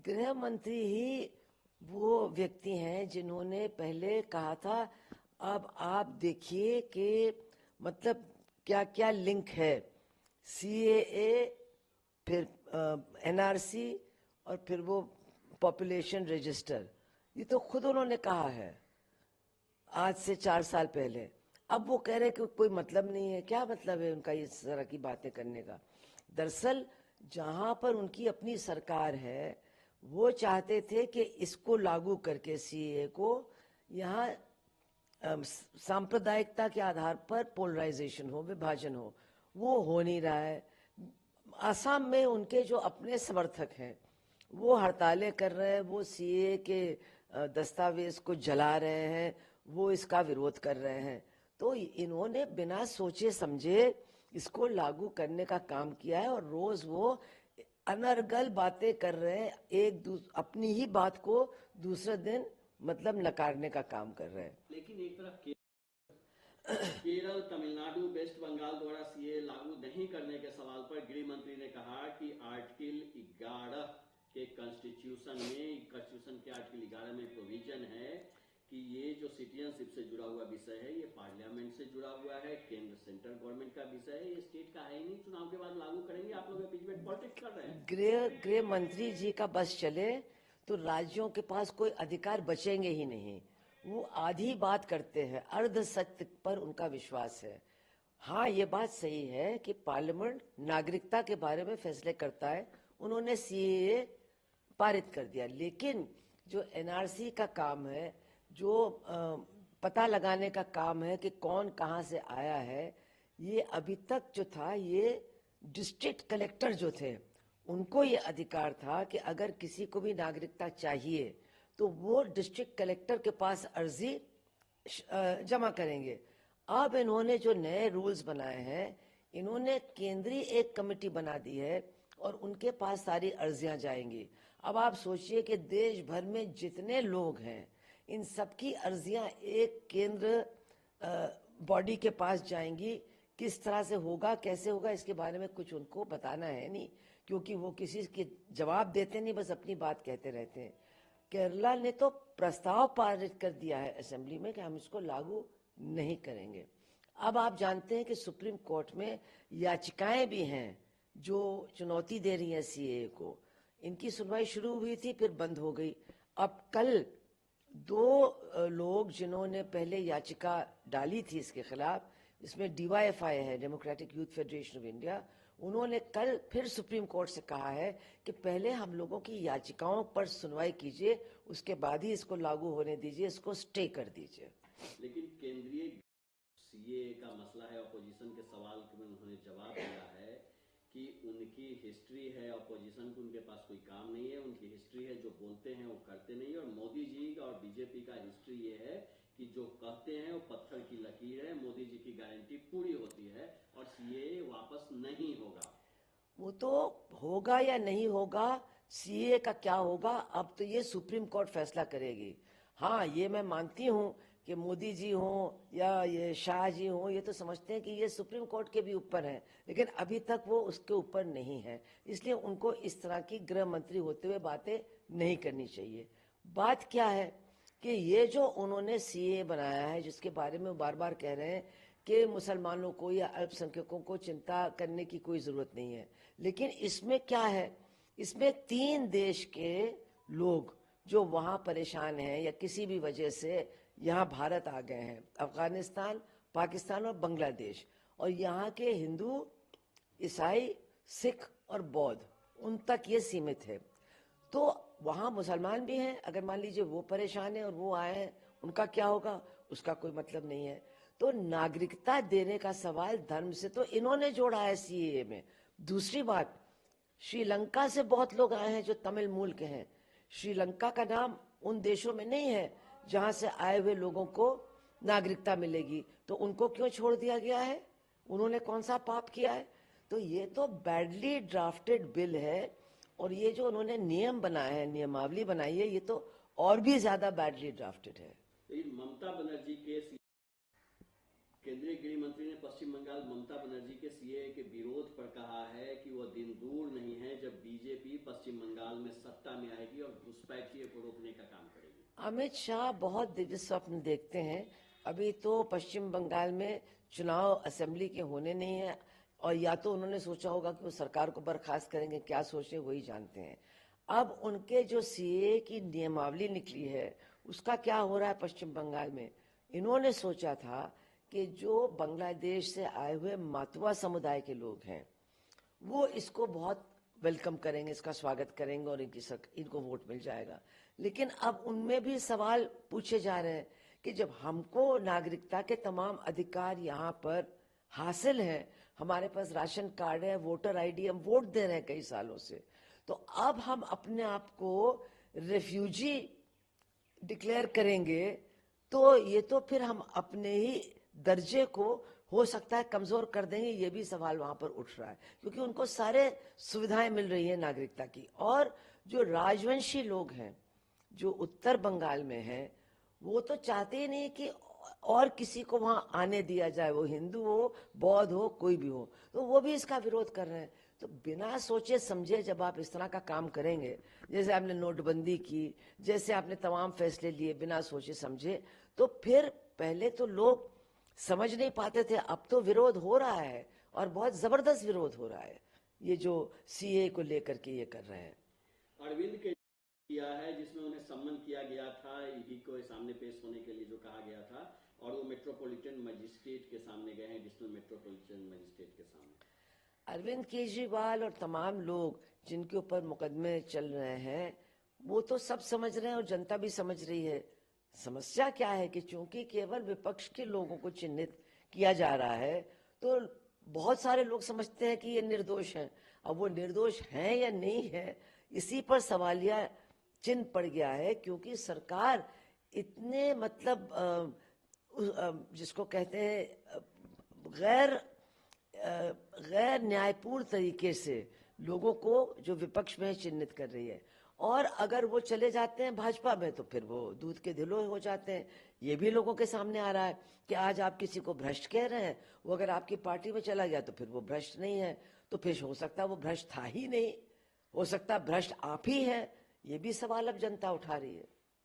गृह मंत्री ही वो व्यक्ति हैं जिन्होंने पहले कहा था। अब आप देखिए कि मतलब क्या क्या लिंक है, सीएए, फिर एनआरसी, और फिर वो पॉपुलेशन रजिस्टर। ये तो खुद उन्होंने कहा है आज से 4 साल पहले। अब वो कह रहे हैं कि कोई मतलब नहीं है। क्या मतलब है उनका इस तरह की बातें करने का? दरअसल जहां पर उनकी अपनी सरकार है, वो चाहते थे कि इसको लागू करके सीए को यहाँ सांप्रदायिकता के आधार पर पोलराइजेशन हो, विभाजन हो। वो हो नहीं रहा है। असम में उनके जो अपने समर्थक हैं वो हड़तालें कर रहे हैं, वो सीए के दस्तावेज को जला रहे हैं, वो इसका विरोध कर रहे हैं। तो इन्होंने बिना सोचे समझे इसको लागू करने का काम किया है, और रोज वो अनर्गल बातें कर रहे हैं, अपनी ही बात को दूसरे दिन मतलब नकारने का काम कर रहे हैं। लेकिन एक तरफ केरल, तमिलनाडु, वेस्ट बंगाल द्वारा सीए लागू नहीं करने के सवाल पर गृह मंत्री ने कहा कि आर्टिकल 11 के कॉन्स्टिट्यूशन के आर्टिकल 11 में प्रोविजन है कि ये जो सिटीजनशिप से जुड़ा हुआ विषय है, ये पार्लियामेंट से जुड़ा हुआ है, केंद्र सेंट्रल गवर्नमेंट का विषय है, ये स्टेट का है ही नहीं। चुनाव के बाद लागू करेंगे। आप लोग बीच में पॉलिटिक्स कर रहे हैं। गृह मंत्री जी का बस चले तो राज्यों के पास कोई अधिकार बचेंगे ही नहीं। वो आधी बात करते हैं, अर्ध सत्य पर उनका विश्वास है। हाँ, ये बात सही है कि पार्लियामेंट नागरिकता के बारे में फैसले करता है। उन्होंने सीएए पारित कर दिया, लेकिन जो एनआरसी का काम है, जो पता लगाने का काम है कि कौन कहाँ से आया है, ये अभी तक जो था, ये डिस्ट्रिक्ट कलेक्टर जो थे उनको ये अधिकार था कि अगर किसी को भी नागरिकता चाहिए तो वो डिस्ट्रिक्ट कलेक्टर के पास अर्जी जमा करेंगे। अब इन्होंने जो नए रूल्स बनाए हैं, इन्होंने केंद्रीय एक कमेटी बना दी है और उनके पास सारी अर्जियां जाएंगी। अब आप सोचिए कि देश भर में जितने लोग हैं, इन सबकी अर्जियां एक केंद्र बॉडी के पास जाएंगी। किस तरह से होगा, कैसे होगा, इसके बारे में कुछ उनको बताना है नहीं, क्योंकि वो किसी के जवाब देते नहीं, बस अपनी बात कहते रहते हैं। केरला ने तो प्रस्ताव पारित कर दिया है असेंबली में कि हम इसको लागू नहीं करेंगे। अब आप जानते हैं कि सुप्रीम कोर्ट में याचिकाएं भी हैं जो चुनौती दे रही हैं सीएए को। इनकी सुनवाई शुरू हुई थी, फिर बंद हो गई। अब कल 2 लोग जिन्होंने पहले याचिका डाली थी इसके खिलाफ, इसमें डीवाईएफआई है, democratic youth federation of India, उन्होंने कल फिर सुप्रीम कोर्ट से कहा है कि पहले हम लोगों की याचिकाओं पर सुनवाई कीजिए, उसके बाद ही इसको लागू होने दीजिए, इसको स्टे कर दीजिए। लेकिन केंद्रीय सीए का मसला है, अपोजिशन के सवाल में उन्होंने जवाब दिया है कि उनकी हिस्ट्री है, अपोजिशन को उनके पास कोई काम नहीं है, उनकी हिस्ट्री है, जो बोलते हैं वो करते नहीं। और मोदी जी और बीजेपी का हिस्ट्री ये है कि जो कहते हैं वो पत्थर की लकीर है, मोदी जी की गारंटी पूरी होती है और सीए वापस नहीं होगा। वो तो होगा या नहीं होगा, सीए का क्या होगा, अब तो ये सुप्रीम कोर्ट फैसला करेगी। हाँ, ये मैं मानती हूँ कि मोदी जी हों या ये शाह जी हों, ये तो समझते हैं कि ये सुप्रीम कोर्ट के भी ऊपर है, लेकिन अभी तक वो उसके ऊपर नहीं है। इसलिए उनको इस तरह की गृह मंत्री होते हुए बातें नहीं करनी चाहिए। बात क्या है कि ये जो उन्होंने सीए बनाया है, जिसके बारे में बार बार कह रहे हैं कि मुसलमानों को या अल्पसंख्यकों को चिंता करने की कोई जरूरत नहीं है, लेकिन इसमें क्या है, इसमें 3 देश के लोग जो वहां परेशान हैं या किसी भी वजह से यहाँ भारत आ गए हैं, अफगानिस्तान, पाकिस्तान और बांग्लादेश, और यहाँ के हिंदू, ईसाई, सिख और बौद्ध, उन तक ये सीमित है। तो वहां मुसलमान भी हैं, अगर मान लीजिए वो परेशान है और वो आए हैं, उनका क्या होगा, उसका कोई मतलब नहीं है। तो नागरिकता देने का सवाल धर्म से तो इन्होंने जोड़ा है सीएए में। दूसरी बात, श्रीलंका से बहुत लोग आए हैं जो तमिल मूल के हैं। श्रीलंका का नाम उन देशों में नहीं है जहां से आए हुए लोगों को नागरिकता मिलेगी, तो उनको क्यों छोड़ दिया गया है? उन्होंने कौन सा पाप किया है? तो ये तो बैडली ड्राफ्टेड बिल है, और ये जो उन्होंने नियम बनाए हैं, नियमावली बनाई है, ये तो और भी ज्यादा बैडली ड्राफ्टेड है। लेकिन ममता बनर्जी के केंद्रीय गृह मंत्री ने पश्चिम बंगाल ममता बनर्जी के सीए के विरोध पर कहा है कि वह दिन दूर नहीं है जब बीजेपी पश्चिम बंगाल में सत्ता में आएगी और घुसपैठियों को रोकने का काम करेगी। अमित शाह बहुत दिव्य स्वप्न देखते हैं। अभी तो पश्चिम बंगाल में चुनाव असेंबली के होने नहीं है, और या तो उन्होंने सोचा होगा कि वो सरकार को बर्खास्त करेंगे, क्या सोचे वही जानते हैं। अब उनके जो सीए की नियमावली निकली है उसका क्या हो रहा है पश्चिम बंगाल में। इन्होंने सोचा था कि जो बांग्लादेश से आए हुए मातुआ समुदाय के लोग हैं वो इसको बहुत वेलकम करेंगे, इसका स्वागत करेंगे और इनको वोट मिल जाएगा। लेकिन अब उनमें भी सवाल पूछे जा रहे हैं कि जब हमको नागरिकता के तमाम अधिकार यहाँ पर हासिल हैं, हमारे पास राशन कार्ड है, वोटर आईडी, हम वोट दे रहे हैं कई सालों से, तो अब हम अपने आप को रेफ्यूजी डिक्लेयर करेंगे तो ये तो फिर हम अपने ही दर्जे को हो सकता है कमजोर कर देंगे। ये भी सवाल वहां पर उठ रहा है क्योंकि उनको सारे सुविधाएं मिल रही है नागरिकता की। और जो राजवंशी लोग हैं जो उत्तर बंगाल में हैं वो तो चाहते ही नहीं कि और किसी को वहां आने दिया जाए, वो हिंदू हो, बौद्ध हो, कोई भी हो, तो वो भी इसका विरोध कर रहे हैं। तो बिना सोचे समझे जब आप इस तरह का काम करेंगे, जैसे आपने नोटबंदी की, जैसे आपने तमाम फैसले लिए बिना सोचे समझे, तो फिर पहले तो लोग समझ नहीं पाते थे, अब तो विरोध हो रहा है और बहुत जबरदस्त विरोध हो रहा है ये जो सीए को लेकर के ये कर रहे हैं। अरविंद के किया है जिसमें उन्हें सम्मन किया गया था ईडी को सामने पेश होने के लिए जो कहा गया था, और वो मेट्रोपॉलिटन मजिस्ट्रेट के सामने गए हैं, एडिशनल मेट्रोपॉलिटन मजिस्ट्रेट के सामने। अरविंद केजरीवाल और तमाम लोग जिनके ऊपर मुकदमे चल रहे हैं वो तो सब समझ रहे हैं और जनता भी समझ रही है। समस्या क्या है कि चूंकि केवल विपक्ष के लोगों को चिन्हित किया जा रहा है तो बहुत सारे लोग समझते हैं कि ये निर्दोष हैं। अब वो निर्दोष हैं या नहीं है इसी पर सवालिया चिन्ह पड़ गया है, क्योंकि सरकार इतने मतलब जिसको कहते हैं गैर न्यायपूर्ण तरीके से लोगों को जो विपक्ष में चिन्हित कर रही है। और अगर वो चले जाते हैं भाजपा में तो फिर वो दूध के धिलों हो जाते हैं। ये भी लोगों के सामने आ रहा है कि आज आप किसी को भ्रष्ट कह रहे हैं, वो अगर आपकी पार्टी में चला गया तो फिर वो भ्रष्ट नहीं है, तो फिर हो सकता है वो भ्रष्ट था ही नहीं, हो सकता है भ्रष्ट आप ही है। ये भी सवाल अब जनता उठा रही है।